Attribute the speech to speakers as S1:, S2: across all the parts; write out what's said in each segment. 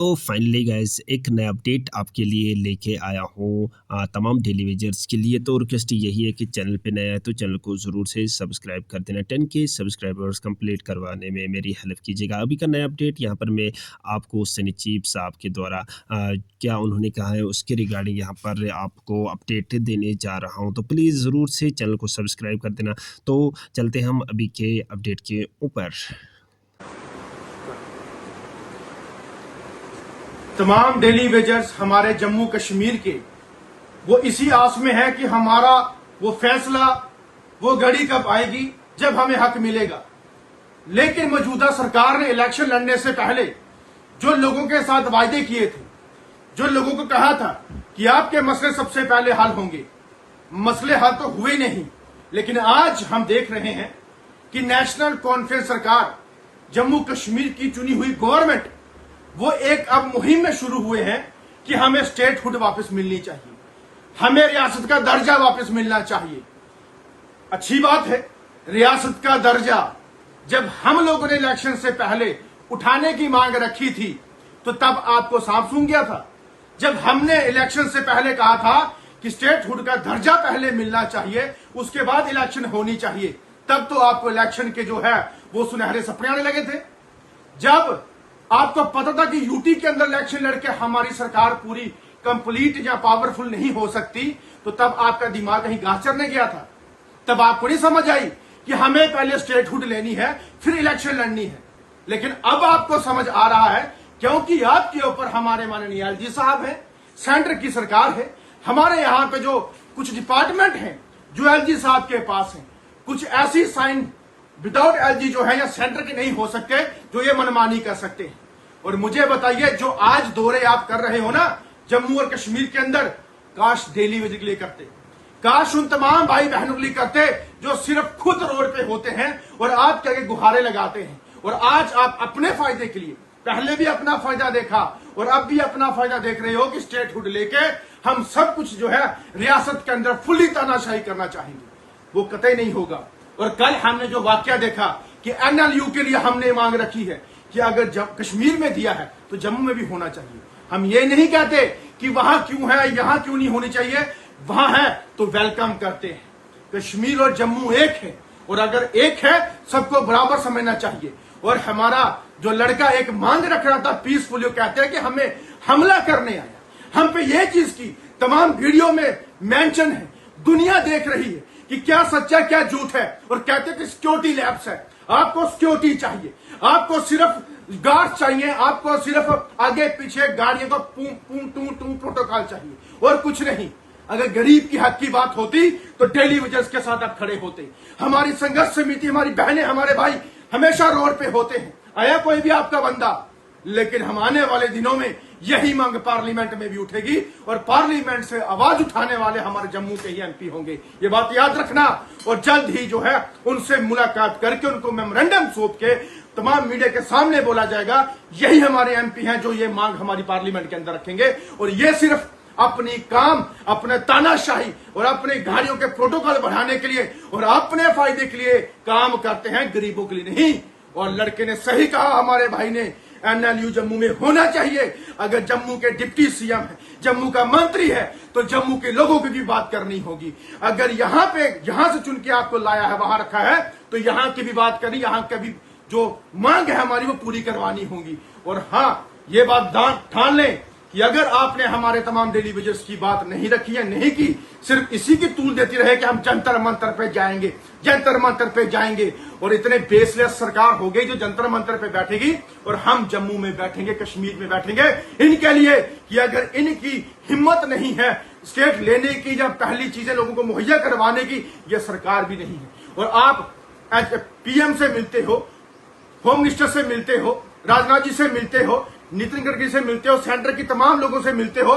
S1: तो finally guys एक नया अपडेट आपके लिए लेके आया हूँ तमाम डेली वेजर्स के लिए। तो रिक्वेस्ट यही है कि चैनल पे नया है तो चैनल को ज़रूर से सब्सक्राइब कर देना। 10 के सब्सक्राइबर्स कंप्लीट करवाने में मेरी हेल्प कीजिएगा। अभी का नया अपडेट यहाँ पर मैं आपको सनी चीफ साहब के द्वारा क्या उन्होंने कहा है उसके रिगार्डिंग यहाँ पर आपको अपडेट देने जा रहा हूँ। तो प्लीज़ ज़रूर से चैनल को सब्सक्राइब कर देना। तो चलते हम अभी के अपडेट के ऊपर।
S2: तमाम डेली वेजर्स हमारे जम्मू कश्मीर के वो इसी आस में है कि हमारा वो फैसला वो घड़ी कब आएगी जब हमें हक मिलेगा। लेकिन मौजूदा सरकार ने इलेक्शन लड़ने से पहले जो लोगों के साथ वायदे किए थे, जो लोगों को कहा था कि आपके मसले सबसे पहले हल होंगे, मसले हल तो हुए नहीं। लेकिन आज हम देख रहे हैं कि नेशनल कॉन्फ्रेंस सरकार, जम्मू कश्मीर की चुनी हुई गवर्नमेंट, वो एक अब मुहिम में शुरू हुए हैं कि हमें स्टेटहुड वापस मिलनी चाहिए, हमें रियासत का दर्जा वापस मिलना चाहिए। अच्छी बात है, रियासत का दर्जा जब हम लोगों ने इलेक्शन से पहले उठाने की मांग रखी थी तो तब आपको सांप सूंघ गया था। जब हमने इलेक्शन से पहले कहा था कि स्टेटहुड का दर्जा पहले मिलना चाहिए, उसके बाद इलेक्शन होनी चाहिए, तब तो आपको इलेक्शन के जो है वो सुनहरे सपने आने लगे थे। जब आपको पता था कि यूटी के अंदर इलेक्शन लड़के हमारी सरकार पूरी कंप्लीट या पावरफुल नहीं हो सकती, तो तब आपका दिमाग कहीं घास चरने गया था। तब आपको नहीं समझ आई कि हमें पहले स्टेटहुड लेनी है फिर इलेक्शन लड़नी है। लेकिन अब आपको समझ आ रहा है, क्योंकि आपके ऊपर हमारे माननीय एलजी साहब है, सेंटर की सरकार है, हमारे यहां पे जो कुछ डिपार्टमेंट हैं जो एलजी साहब के पास हैं, कुछ ऐसी साइन विदाउट एलजी जो है या सेंटर के नहीं हो सकते जो ये मनमानी कर सकते हैं। और मुझे बताइए, जो आज दौरे आप कर रहे हो ना जम्मू और कश्मीर के अंदर, काश डेली वेज के लिए करते, काश उन तमाम भाई बहनों के लिए करते जो सिर्फ खुद रोड पे होते हैं और आपके आगे गुहारे लगाते हैं। और आज आप अपने फायदे के लिए, पहले भी अपना फायदा देखा और अब भी अपना फायदा देख रहे हो कि स्टेटहुड लेके हम सब कुछ जो है रियासत के अंदर फुल्ली तानाशाही करना चाहेंगे, वो कतई नहीं होगा। और कल हमने जो वाकया देखा कि एनएलयू के लिए हमने मांग रखी है कि अगर कश्मीर में दिया है तो जम्मू में भी होना चाहिए। हम ये नहीं कहते कि वहां क्यों है, यहां क्यों नहीं होनी चाहिए, वहां है तो वेलकम करते हैं। कश्मीर और जम्मू एक है, और अगर एक है सबको बराबर समझना चाहिए। और हमारा जो लड़का एक मांग रख रहा था पीसफुल, कहते हैं कि हमें हमला करने आया, हम पे ये चीज की तमाम वीडियो में मेंशन है, दुनिया देख रही है कि क्या सच्चा क्या झूठ है। और कहते हैं कि सिक्योरिटी लैब्स है, आपको सिक्योरिटी चाहिए, आपको सिर्फ गार्ड चाहिए, आपको सिर्फ आगे पीछे गाड़ियों का टू प्रोटोकॉल चाहिए और कुछ नहीं। अगर गरीब की हक की बात होती तो डेली वेजर्स के साथ आप खड़े होते। हमारी संघर्ष समिति, हमारी बहनें, हमारे भाई हमेशा रोड पे होते हैं, आया कोई भी आपका बंदा। लेकिन हम आने वाले दिनों में यही मांग पार्लियामेंट में भी उठेगी और पार्लियामेंट से आवाज उठाने वाले हमारे जम्मू के ही एमपी होंगे, ये बात याद रखना। और जल्द ही जो है उनसे मुलाकात करके उनको मेमोरेंडम सौंप के तमाम मीडिया के सामने बोला जाएगा, यही हमारे एमपी हैं जो ये मांग हमारी पार्लियामेंट के अंदर रखेंगे। और ये सिर्फ अपनी काम, अपने तानाशाही और अपने गाड़ियों के प्रोटोकॉल बढ़ाने के लिए और अपने फायदे के लिए काम करते हैं, गरीबों के लिए नहीं। और लड़के ने सही कहा, हमारे भाई ने, एनएलयू जम्मू में होना चाहिए। अगर जम्मू के डिप्टी सीएम है, जम्मू का मंत्री है, तो जम्मू के लोगों की भी बात करनी होगी। अगर यहां से चुन के आपको लाया है, वहां रखा है, तो यहां की भी बात करनी, यहां की भी जो मांग है हमारी वो पूरी करवानी होगी। और हाँ, ये बात ठान लें कि अगर आपने हमारे तमाम डेली वेजर्स की बात नहीं रखी है, नहीं की, सिर्फ इसी की तूल देती रहे कि हम जंतर मंतर पे जाएंगे, जंतर मंतर पे जाएंगे, और इतने बेसलेस सरकार हो गई जो जंतर मंतर पे बैठेगी और हम जम्मू में बैठेंगे, कश्मीर में बैठेंगे इनके लिए कि अगर इनकी हिम्मत नहीं है स्टेट लेने की या पहली चीजें लोगों को मुहैया करवाने की, यह सरकार भी नहीं है। और आप पीएम से मिलते हो, होम मिनिस्टर से मिलते हो, राजनाथ जी से मिलते हो, नितिन गडकरी से मिलते हो, सेंटर की तमाम लोगों से मिलते हो,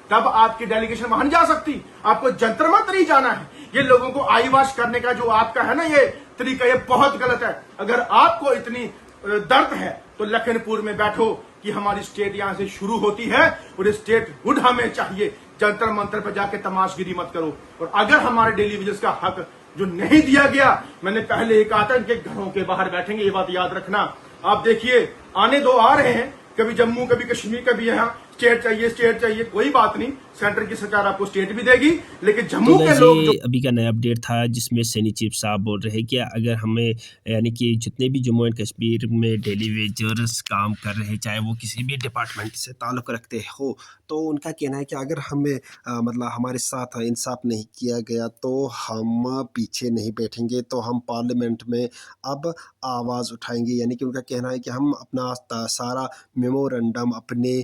S2: तब आपकी डेलीगेशन वहां जा सकती। आपको जंतर मंतर ही जाना है। ये लोगों को आई वॉश करने का जो आपका है ना ये तरीका, ये बहुत गलत है। अगर आपको इतनी दर्द है तो लखनपुर में बैठो कि हमारी स्टेट यहां से शुरू होती है और स्टेटहुड हमें चाहिए। जंतर मंतर पर जाके तमाशगिरी मत करो। और अगर हमारे डेली वेजर्स का हक जो नहीं दिया गया, मैंने पहले ही कहा था, इनके घरों के बाहर बैठेंगे, ये बात याद रखना। आप देखिए, आने दो, आ रहे हैं, कभी जम्मू कभी कश्मीर कभी यहाँ स्टेट चाहिए, कोई बात नहीं, सेंटर की सरकार आपको स्टेट भी देगी, लेकिन
S1: तो
S2: जम्मू के
S1: गाइस
S2: लोग जो
S1: ये अभी का नया अपडेट था जिसमें सैनी चीफ साहब बोल रहे हैं कि अगर हमें यानी कि जितने भी जम्मू एंड कश्मीर में डेली वेजर्स काम कर रहे हैं चाहे वो किसी भी डिपार्टमेंट से ताल्लुक़ रखते हो, तो उनका कहना है कि अगर हमें मतलब हमारे साथ इंसाफ नहीं किया गया तो हम पीछे नहीं बैठेंगे, तो हम पार्लियामेंट में अब आवाज़ उठाएँगे। यानी कि उनका कहना है कि हम अपना सारा मेमोरेंडम अपने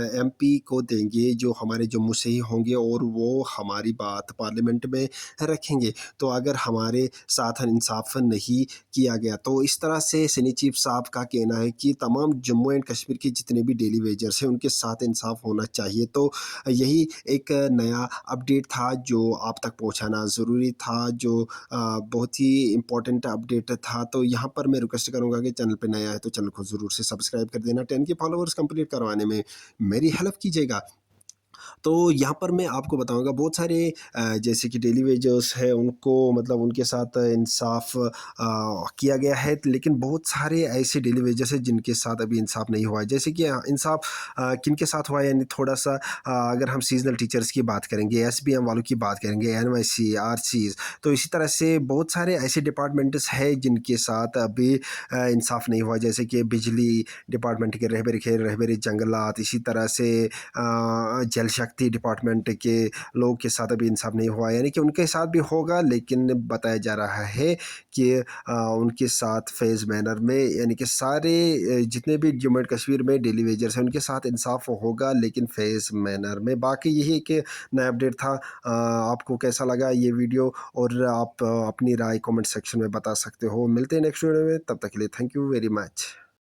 S1: एमपी को देंगे जो हमारे जम्मू से ही होंगे और वो हमारी बात पार्लियामेंट में रखेंगे। तो अगर हमारे साथ इंसाफ नहीं किया गया तो इस तरह से सैनी चीफ साहब का कहना है कि तमाम जम्मू एंड कश्मीर के जितने भी डेली वेजर्स हैं उनके साथ इंसाफ होना चाहिए। तो यही एक नया अपडेट था जो आप तक पहुंचाना ज़रूरी था, जो बहुत ही इम्पोर्टेंट अपडेट था। तो यहाँ पर मैं रिक्वेस्ट करूँगा कि चैनल पे नया है तो चैनल को ज़रूर से सब्सक्राइब कर देना, 10 के फॉलोवर्स कंप्लीट करवाने में मेरी हेल्प कीजिएगा। तो यहाँ पर मैं आपको बताऊँगा बहुत सारे जैसे कि डेली वेजर्स हैं उनको मतलब उनके साथ इंसाफ किया गया है, लेकिन बहुत सारे ऐसे डेली वेजर्स हैं जिनके साथ अभी इंसाफ नहीं हुआ है। जैसे कि इंसाफ किनके साथ हुआ है, यानी थोड़ा-सा अगर हम सीज़नल टीचर्स की बात करेंगे, एसबीएम वालों की बात करेंगे, एनवाईसी, आरसीज़, तो इसी तरह से बहुत सारे ऐसे डिपार्टमेंट्स हैं जिनके साथ अभी इंसाफ नहीं हुआ। जैसे कि बिजली डिपार्टमेंट के रहबरी जंगलात, इसी तरह से जल शक्ति डिपार्टमेंट के लोगों के साथ अभी इंसाफ नहीं हुआ, यानी कि उनके साथ भी होगा, लेकिन बताया जा रहा है कि उनके साथ फेज़ मैनर में यानी कि सारे जितने भी जम्मू एंड कश्मीर में डेली वेजर्स हैं उनके साथ इंसाफ होगा, लेकिन फेज़ मैनर में। बाकी यही एक नया अपडेट था। आपको कैसा लगा ये वीडियो, और आप अपनी राय कमेंट सेक्शन में बता सकते हो। मिलते हैं नेक्स्ट वीडियो में, तब तक के लिए थैंक यू वेरी मच।